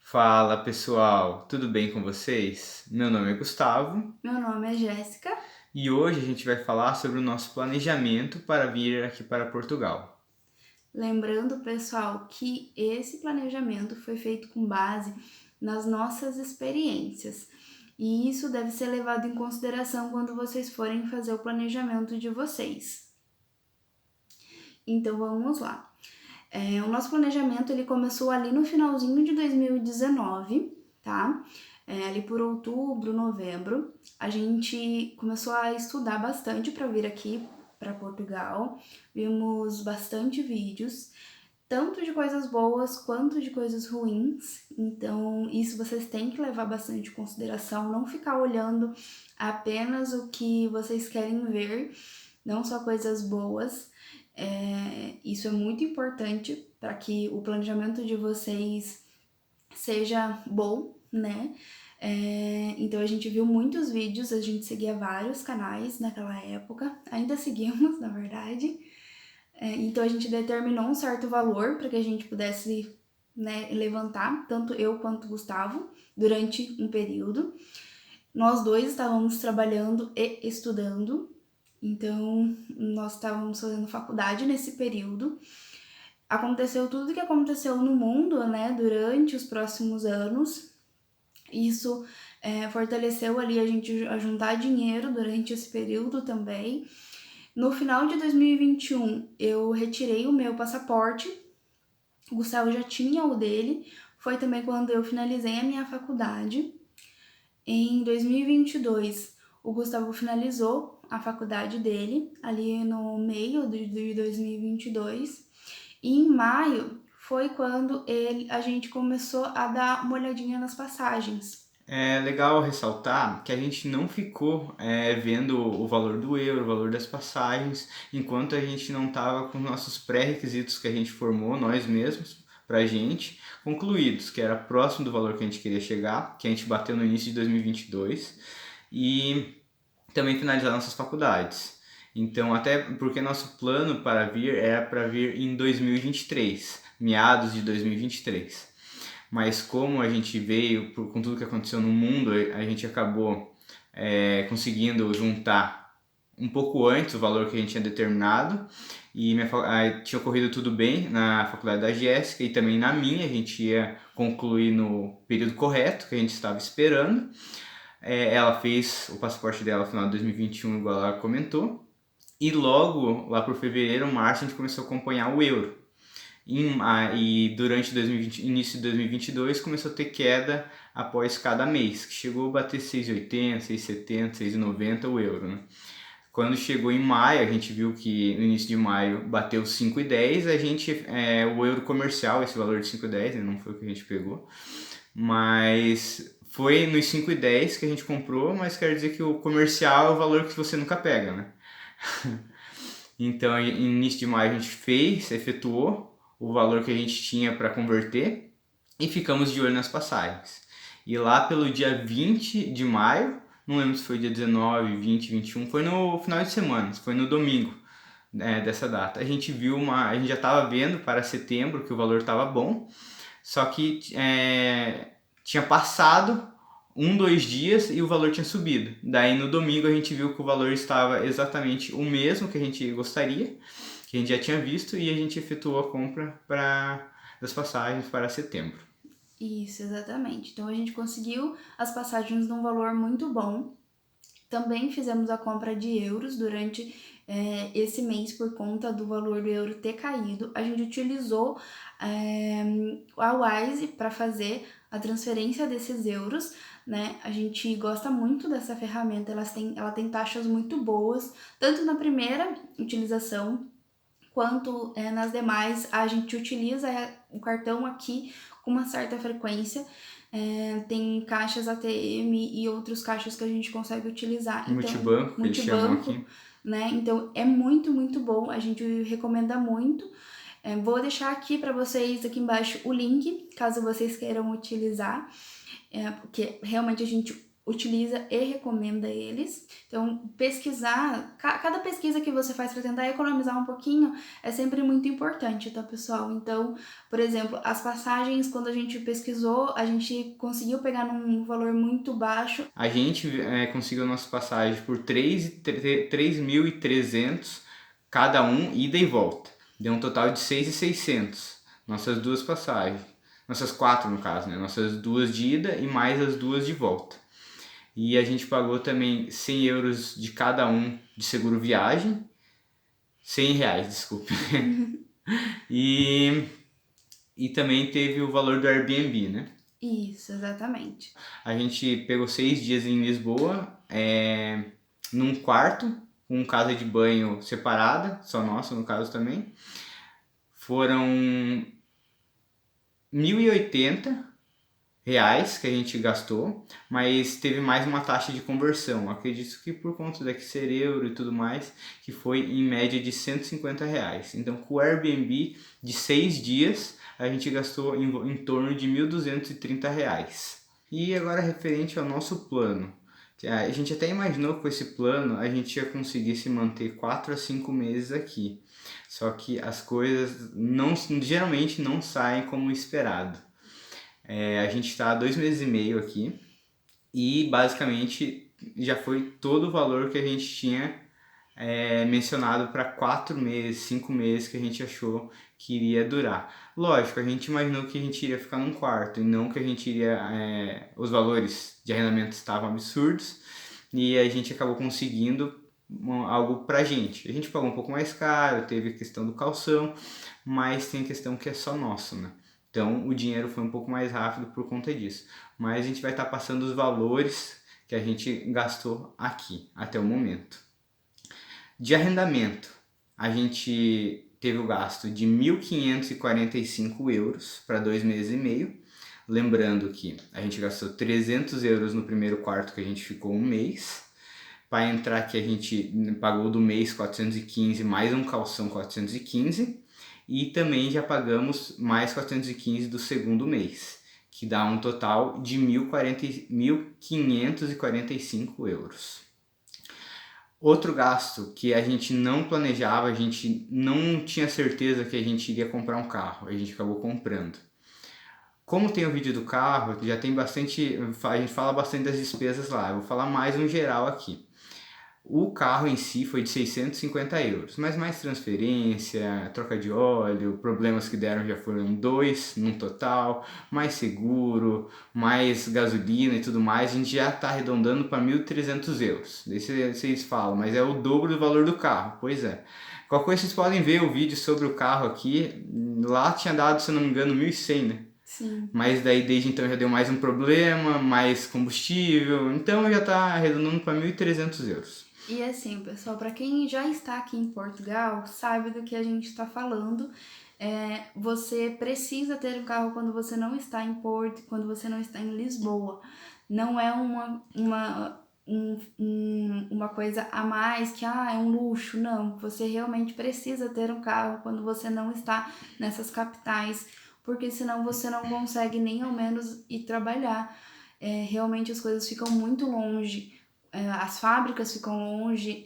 Fala pessoal, tudo bem com vocês? Meu nome é Gustavo Meu nome é Jéssica. e hoje a gente vai falar sobre o nosso planejamento para vir aqui para Portugal. Lembrando, pessoal, que esse planejamento foi feito com base nas nossas experiências. E isso deve ser levado em consideração quando vocês forem fazer o planejamento de vocês. Então vamos lá. O nosso planejamento ele começou ali no finalzinho de 2019, tá? Ali por outubro, novembro, a gente começou a estudar bastante para vir aqui para Portugal. Vimos bastante vídeos, tanto de coisas boas quanto de coisas ruins. Então, isso vocês têm que levar bastante em consideração, não ficar olhando apenas o que vocês querem ver, não só coisas boas. Isso é muito importante para que o planejamento de vocês seja bom, né? Então a gente viu muitos vídeos, a gente seguia vários canais naquela época, ainda seguimos, na verdade. Então a gente determinou um certo valor para que a gente pudesse, né, levantar, tanto eu quanto o Gustavo, durante um período. Nós dois estávamos trabalhando e estudando, então nós estávamos fazendo faculdade nesse período. Aconteceu tudo o que aconteceu no mundo, né, durante os próximos anos. Isso fortaleceu ali a gente a juntar dinheiro durante esse período também. No final de 2021, eu retirei o meu passaporte. O Gustavo já tinha o dele. Foi também quando eu finalizei a minha faculdade. Em 2022, o Gustavo finalizou a faculdade dele, ali no meio de 2022. E em maio foi quando a gente começou a dar uma olhadinha nas passagens. É legal ressaltar que a gente não ficou vendo o valor do euro, o valor das passagens, enquanto a gente não estava com nossos pré-requisitos que a gente formou, nós mesmos, para a gente, concluídos, que era próximo do valor que a gente queria chegar, que a gente bateu no início de 2022, e também finalizar nossas faculdades. Então, até porque nosso plano para vir era para vir em 2023, meados de 2023. Mas como a gente veio, com tudo que aconteceu no mundo, a gente acabou conseguindo juntar um pouco antes o valor que a gente tinha determinado. E tinha ocorrido tudo bem na faculdade da Jéssica e também na minha, a gente ia concluir no período correto que a gente estava esperando. Ela fez o passaporte dela no final de 2021, igual ela comentou. E logo, lá por fevereiro, março, a gente começou a acompanhar o euro. E durante 2020, início de 2022 começou a ter queda após cada mês, que chegou a bater 6,80, 6,70, 6,90 o euro, né? Quando chegou em maio, a gente viu que no início de maio bateu 5,10, o euro comercial, esse valor de 5,10, né, não foi o que a gente pegou, mas foi nos 5,10 que a gente comprou, mas quer dizer que o comercial é o valor que você nunca pega, né? Então, em início de maio a gente efetuou o valor que a gente tinha para converter e ficamos de olho nas passagens. E lá pelo dia 20 de maio, não lembro se foi dia 19, 20, 21, foi no final de semana, foi no domingo dessa data. A gente já estava vendo para setembro que o valor estava bom, só que tinha passado 2 dias e o valor tinha subido. Daí no domingo a gente viu que o valor estava exatamente o mesmo que a gente gostaria, que a gente já tinha visto, e a gente efetuou a compra das passagens para setembro. Isso, exatamente. Então a gente conseguiu as passagens num valor muito bom. Também fizemos a compra de euros durante esse mês por conta do valor do euro ter caído. A gente utilizou a Wise para fazer a transferência desses euros, né? A gente gosta muito dessa ferramenta, ela tem taxas muito boas, tanto na primeira utilização quanto nas demais. A gente utiliza o cartão aqui com uma certa frequência. Tem caixas ATM e outros caixas que a gente consegue utilizar. Então, Multibanco, que eles chamam multibanco, aqui. né? Então é muito, muito bom. A gente recomenda muito. Vou deixar aqui para vocês aqui embaixo o link, caso vocês queiram utilizar, porque realmente a gente utiliza e recomenda eles. Então, pesquisar, cada pesquisa que você faz para tentar economizar um pouquinho é sempre muito importante, tá, pessoal? Então, por exemplo, as passagens, quando a gente pesquisou, a gente conseguiu pegar num valor muito baixo. A gente conseguiu nossa passagem por 3.300 cada um, ida e volta. Deu um total de 6.600. Nossas duas passagens. Nossas 4, no caso, né? Nossas 2 de ida e mais as 2 de volta. E a gente pagou também 100 euros de cada um de seguro viagem. 100 reais, desculpe. e também teve o valor do Airbnb, né? Isso, exatamente. A gente pegou 6 dias em Lisboa, num quarto, com casa de banho separada, só nossa no caso também. Foram 1.080 reais que a gente gastou, mas teve mais uma taxa de conversão. Acredito que por conta daqui ser euro e tudo mais, que foi em média de 150 reais. Então, com o Airbnb de 6 dias, a gente gastou em torno de 1.230 reais. E agora referente ao nosso plano. A gente até imaginou que com esse plano a gente ia conseguir se manter 4 a 5 meses aqui. Só que as coisas geralmente não saem como esperado. A gente está há 2 meses e meio aqui e basicamente já foi todo o valor que a gente tinha mencionado para 4 meses, 5 meses que a gente achou que iria durar. Lógico, a gente imaginou que a gente iria ficar num quarto e não que a gente iria... os valores de arrendamento estavam absurdos e a gente acabou conseguindo algo pra gente. A gente pagou um pouco mais caro, teve a questão do calção, mas tem a questão que é só nosso, né? Então o dinheiro foi um pouco mais rápido por conta disso. Mas a gente vai estar passando os valores que a gente gastou aqui até o momento. De arrendamento, a gente teve o gasto de 1.545 euros para 2 meses e meio. Lembrando que a gente gastou 300 euros no primeiro quarto que a gente ficou um mês. Para entrar aqui a gente pagou do mês 415 mais um calção 415. E também já pagamos mais 415 do segundo mês, que dá um total de 1.545 euros. Outro gasto que a gente não planejava, a gente não tinha certeza que a gente iria comprar um carro, a gente acabou comprando. Como tem o vídeo do carro, já tem bastante, a gente fala bastante das despesas lá, eu vou falar mais no geral aqui. O carro em si foi de 650 euros, mas mais transferência, troca de óleo, problemas que deram já foram 2 no total, mais seguro, mais gasolina e tudo mais, a gente já está arredondando para 1.300 euros. Daí vocês falam, mas é o dobro do valor do carro. Pois é. Qualquer coisa vocês podem ver o vídeo sobre o carro aqui, lá tinha dado, se não me engano, 1.100, né? Sim. Mas daí desde então já deu mais um problema, mais combustível, então já está arredondando para 1.300 euros. E assim, pessoal, para quem já está aqui em Portugal, sabe do que a gente está falando. Você precisa ter um carro quando você não está em Porto, quando você não está em Lisboa. Não é uma coisa a mais que é um luxo, não. Você realmente precisa ter um carro quando você não está nessas capitais, porque senão você não consegue nem ao menos ir trabalhar. Realmente as coisas ficam muito longe. As fábricas ficam longe,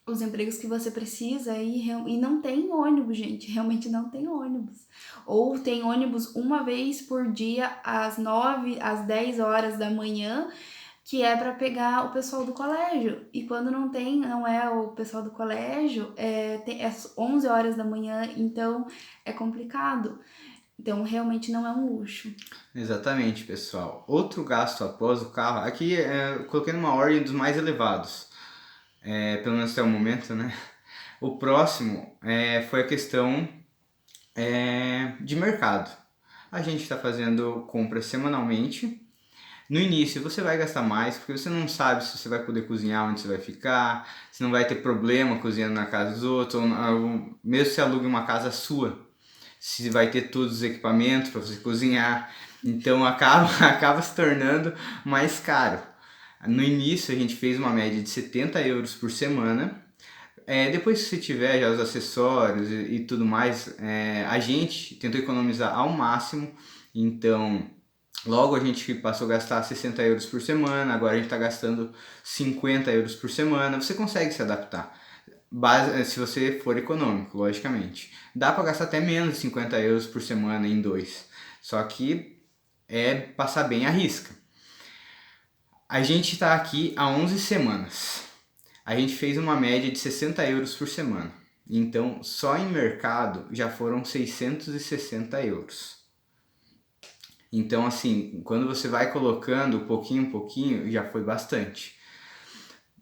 os empregos que você precisa e não tem ônibus, gente, realmente não tem ônibus. Ou tem ônibus uma vez por dia, às 9, às 10 horas da manhã, que é para pegar o pessoal do colégio. E quando não é o pessoal do colégio, é 11 horas da manhã, então é complicado. Então, realmente não é um luxo. Exatamente, pessoal. Outro gasto após o carro, aqui eu coloquei numa ordem dos mais elevados, pelo menos até o momento, né? O próximo foi a questão de mercado. A gente está fazendo compras semanalmente. No início você vai gastar mais, porque você não sabe se você vai poder cozinhar onde você vai ficar, se não vai ter problema cozinhando na casa dos outros, ou mesmo se alugue uma casa sua, se vai ter todos os equipamentos para você cozinhar. Então acaba se tornando mais caro. No início a gente fez uma média de 70 euros por semana. Depois que você tiver já os acessórios e tudo mais, a gente tentou economizar ao máximo. Então Logo a gente passou a gastar 60 euros por semana, agora a gente está gastando 50 euros por semana. Você consegue se adaptar, se você for econômico, logicamente. Dá para gastar até menos de 50 euros por semana em dois, só que é passar bem a risca. A gente está aqui há 11 semanas. A gente fez uma média de 60 euros por semana. Então, só em mercado já foram 660 euros. Então, assim, quando você vai colocando pouquinho em pouquinho, já foi bastante.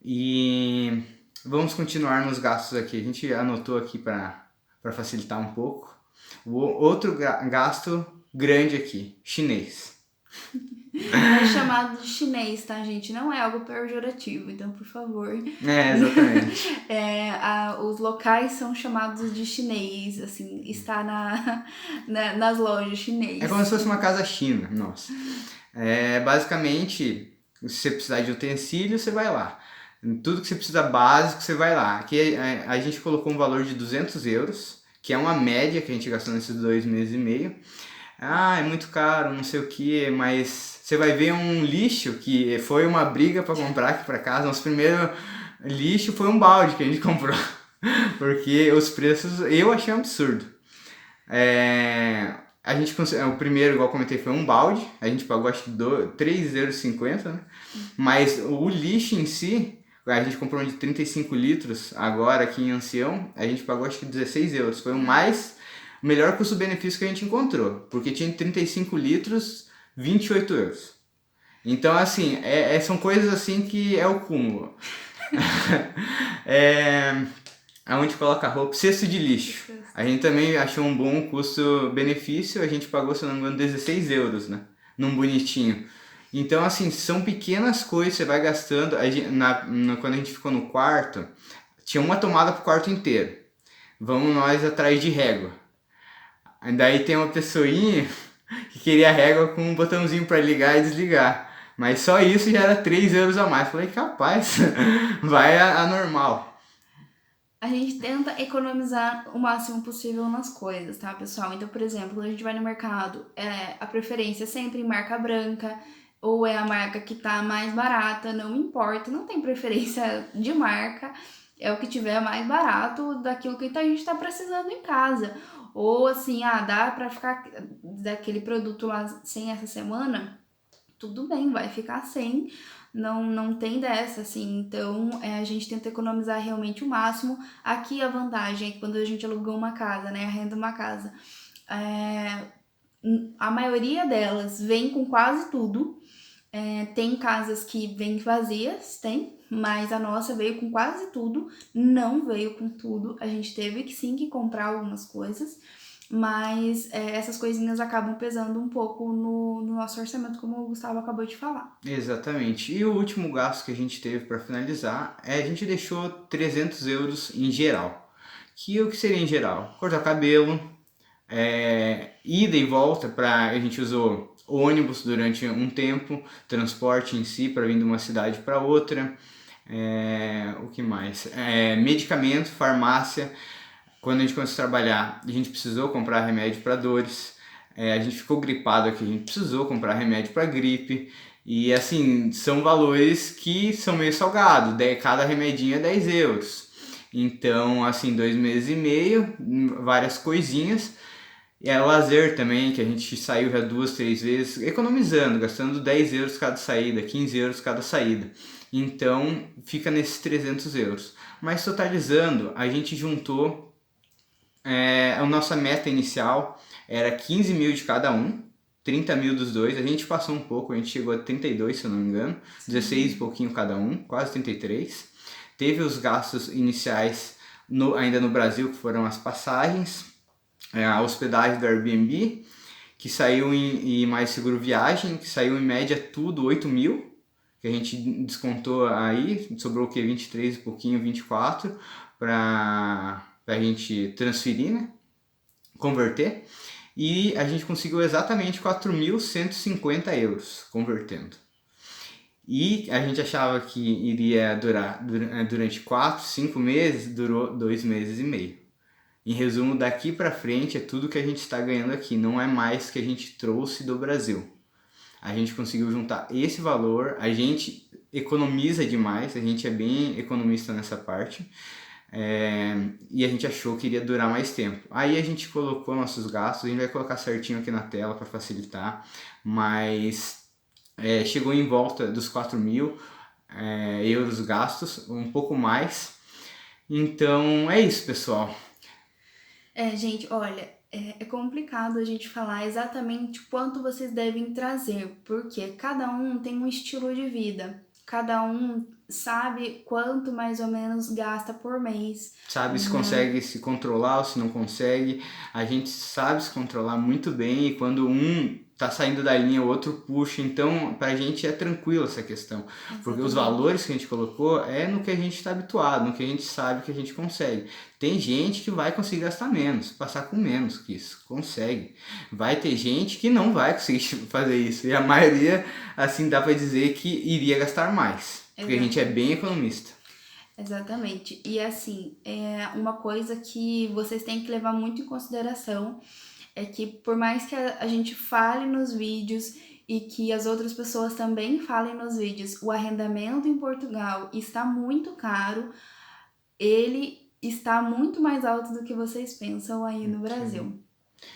E vamos continuar nos gastos aqui. A gente anotou aqui para facilitar um pouco. O outro gasto grande aqui, chinês. É chamado de chinês, tá, gente? Não é algo pejorativo, então, por favor. Exatamente. Os locais são chamados de chinês, assim, está nas lojas chinês. É como se fosse uma casa china, nossa. Basicamente, se você precisar de utensílio, você vai lá. Tudo que você precisa básico, você vai lá. Aqui a gente colocou um valor de 200 euros, que é uma média que a gente gastou nesses 2 meses e meio. É muito caro, não sei o que, mas você vai ver um lixo que foi uma briga para comprar aqui para casa. Nosso primeiro lixo foi um balde que a gente comprou, porque os preços eu achei um absurdo. A gente, o primeiro, igual eu comentei, foi um balde, a gente pagou acho que 3,50 euros, né? Mas o lixo em si, a gente comprou um de 35 litros agora aqui em Ancião, a gente pagou acho que 16 euros, foi o melhor custo-benefício que a gente encontrou, porque tinha 35 litros, 28 euros. Então, assim, são coisas assim que é o cúmulo. Aonde coloca roupa, cesto de lixo. A gente também achou um bom custo-benefício, a gente pagou, se não me engano, 16 euros, né? Num bonitinho. Então, assim, são pequenas coisas, você vai gastando. Quando a gente ficou no quarto, tinha uma tomada pro quarto inteiro. Vamos nós atrás de régua. Daí tem uma pessoinha que queria régua com um botãozinho para ligar e desligar. Mas só isso já era 3 euros a mais. Falei, capaz, vai a normal. A gente tenta economizar o máximo possível nas coisas, tá, pessoal? Então, por exemplo, quando a gente vai no mercado, a preferência é sempre marca branca, ou é a marca que tá mais barata, não importa, não tem preferência de marca, é o que tiver mais barato daquilo que a gente tá precisando em casa. Ou assim, dá pra ficar daquele produto lá sem essa semana? Tudo bem, vai ficar sem, não tem dessa, assim. Então, a gente tenta economizar realmente o máximo. Aqui a vantagem é que quando a gente aluga uma casa, né, arrenda uma casa, a maioria delas vem com quase tudo. Tem casas que vêm vazias, mas a nossa veio com quase tudo, não veio com tudo. A gente teve que comprar algumas coisas, mas essas coisinhas acabam pesando um pouco no nosso orçamento, como o Gustavo acabou de falar. Exatamente. E o último gasto que a gente teve para finalizar a gente deixou 300 euros em geral. O que seria em geral? Cortar cabelo, ida e volta, a gente usou ônibus durante um tempo, transporte em si para vir de uma cidade para outra. O que mais? Medicamento, farmácia. Quando a gente começou a trabalhar, a gente precisou comprar remédio para dores. A gente ficou gripado aqui, a gente precisou comprar remédio para gripe. E assim, são valores que são meio salgados, cada remedinho é 10 euros. Então, assim, 2 meses e meio, várias coisinhas. Lazer também, que a gente saiu já 2, 3 vezes, economizando, gastando 10 euros cada saída, 15 euros cada saída. Então, fica nesses 300 euros. Mas totalizando, a gente juntou, a nossa meta inicial era 15 mil de cada um, 30 mil dos dois, a gente passou um pouco, a gente chegou a 32, se eu não me engano, 16 e pouquinho cada um, quase 33. Teve os gastos iniciais ainda no Brasil, que foram as passagens, a hospedagem do Airbnb, que saiu e mais seguro viagem, que saiu em média tudo 8 mil, que a gente descontou aí, sobrou o que? 23 e pouquinho, 24, para a gente transferir, né? Converter. E a gente conseguiu exatamente 4.150 euros convertendo. E a gente achava que iria durar durante 4, 5 meses, durou 2 meses e meio. Em resumo, daqui para frente é tudo que a gente está ganhando aqui, não é mais que a gente trouxe do Brasil. a gente conseguiu juntar esse valor, a gente economiza demais, a gente é bem economista nessa parte. E a gente achou que iria durar mais tempo. Aí a gente colocou nossos gastos, a gente vai colocar certinho aqui na tela para facilitar, mas chegou em volta dos 4.000 euros gastos, um pouco mais. Então é isso, pessoal. Gente, olha, é complicado a gente falar exatamente quanto vocês devem trazer, porque cada um tem um estilo de vida, cada um sabe quanto mais ou menos gasta por mês. Sabe se consegue se controlar ou se não consegue. A gente sabe se controlar muito bem e quando um tá saindo da linha, o outro puxa. Então, pra gente é tranquilo essa questão. Porque os valores que a gente colocou é no que a gente está habituado, no que a gente sabe que a gente consegue. Tem gente que vai conseguir gastar menos, passar com menos que isso, consegue. Vai ter gente que não vai conseguir fazer isso. E a maioria, assim, dá pra dizer que iria gastar mais. Porque a gente é bem economista. Exatamente. E assim, uma coisa que vocês têm que levar muito em consideração é que por mais que a gente fale nos vídeos e que as outras pessoas também falem nos vídeos, o arrendamento em Portugal está muito caro, ele está muito mais alto do que vocês pensam aí no Brasil.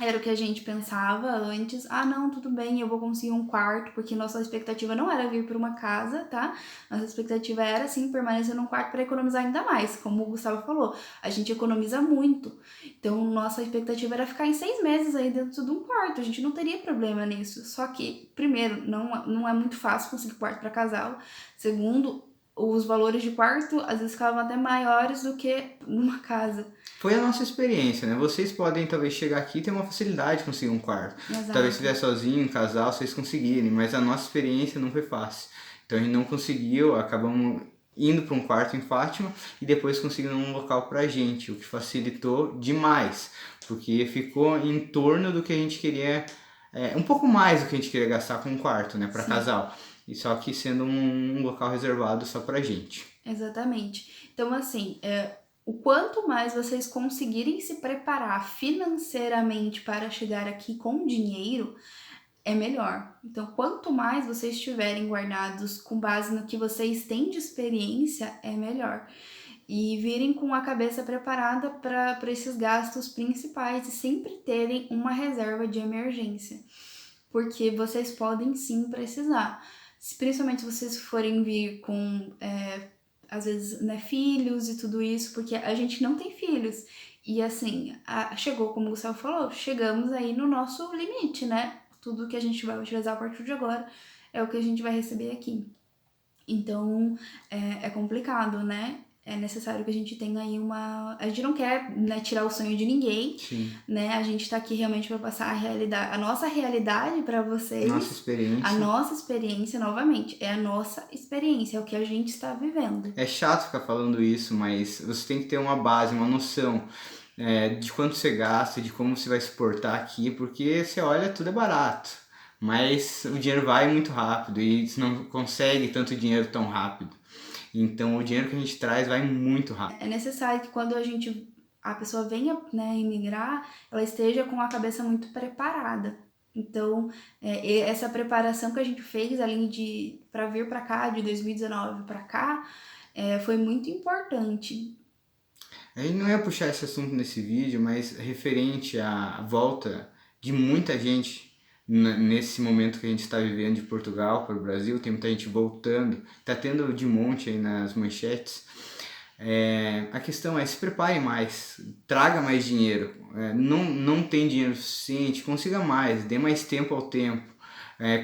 Era o que a gente pensava antes. Ah, não, tudo bem, eu vou conseguir um quarto, porque nossa expectativa não era vir para uma casa, tá? Nossa expectativa era, sim, permanecer num quarto para economizar ainda mais. Como o Gustavo falou, a gente economiza muito. Então, nossa expectativa era ficar em 6 meses aí dentro de um quarto. A gente não teria problema nisso. Só que, primeiro, não é muito fácil conseguir quarto para casal. Segundo, os valores de quarto às vezes ficavam até maiores do que numa casa. Foi a nossa experiência, né? Vocês podem talvez chegar aqui e ter uma facilidade de conseguir um quarto. Exato. Talvez se estiver sozinho, em casal, vocês conseguirem, mas a nossa experiência não foi fácil. Então a gente não conseguiu, acabamos indo para um quarto em Fátima e depois conseguindo um local pra gente, o que facilitou demais, porque ficou em torno do que a gente queria, um pouco mais do que a gente queria gastar com um quarto, né, para casal. E só que sendo um local reservado só pra gente. Exatamente. Então, assim, o quanto mais vocês conseguirem se preparar financeiramente para chegar aqui com dinheiro, é melhor. Então, quanto mais vocês tiverem guardados com base no que vocês têm de experiência, é melhor. E virem com a cabeça preparada para esses gastos principais e sempre terem uma reserva de emergência. Porque vocês podem sim precisar. Principalmente se vocês forem vir com às vezes, né, filhos e tudo isso, porque a gente não tem filhos. E assim, chegou, como o Gustavo falou, chegamos aí no nosso limite, né? Tudo que a gente vai utilizar a partir de agora é o que a gente vai receber aqui. Então, é complicado, né? É necessário que a gente tenha aí uma... A gente não quer, né, tirar o sonho de ninguém, Sim. né? A gente tá aqui realmente para passar a nossa realidade para vocês. Nossa experiência. A nossa experiência, novamente, é a nossa experiência, é o que a gente está vivendo. É chato ficar falando isso, mas você tem que ter uma base, uma noção de quanto você gasta, de como você vai suportar aqui, porque você olha, tudo é barato. Mas o dinheiro vai muito rápido e você não consegue tanto dinheiro tão rápido. Então o dinheiro que a gente traz vai muito rápido. É necessário que quando a pessoa venha, né, emigrar, ela esteja com a cabeça muito preparada. Então, essa preparação que a gente fez, além de para vir para cá, de 2019 para cá, foi muito importante. A gente não ia puxar esse assunto nesse vídeo, mas referente à volta de muita gente nesse momento que a gente está vivendo de Portugal para o Brasil, tem muita gente voltando, está tendo de monte aí nas manchetes. A questão é, se prepare mais, traga mais dinheiro, não tem dinheiro suficiente, consiga mais, dê mais tempo ao tempo,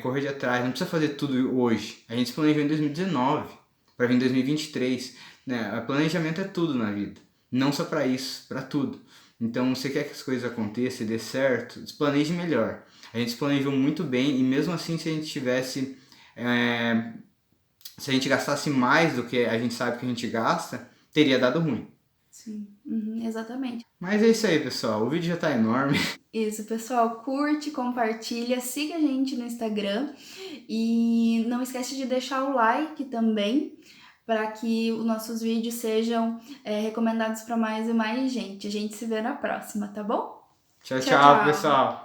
corra de atrás, não precisa fazer tudo hoje. A gente se planejou em 2019 para vir em 2023, né? Planejamento é tudo na vida, não só para isso, para tudo. Então, você quer que as coisas aconteçam e dê certo, se planeje melhor. A gente se planejou muito bem e mesmo assim, se a gente tivesse, se a gente gastasse mais do que a gente sabe que a gente gasta, teria dado ruim. Sim, exatamente. Mas é isso aí, pessoal. O vídeo já tá enorme. Isso, pessoal. Curte, compartilha, siga a gente no Instagram. E não esquece de deixar o like também, para que os nossos vídeos sejam recomendados para mais e mais gente. A gente se vê na próxima, tá bom? Tchau, pessoal.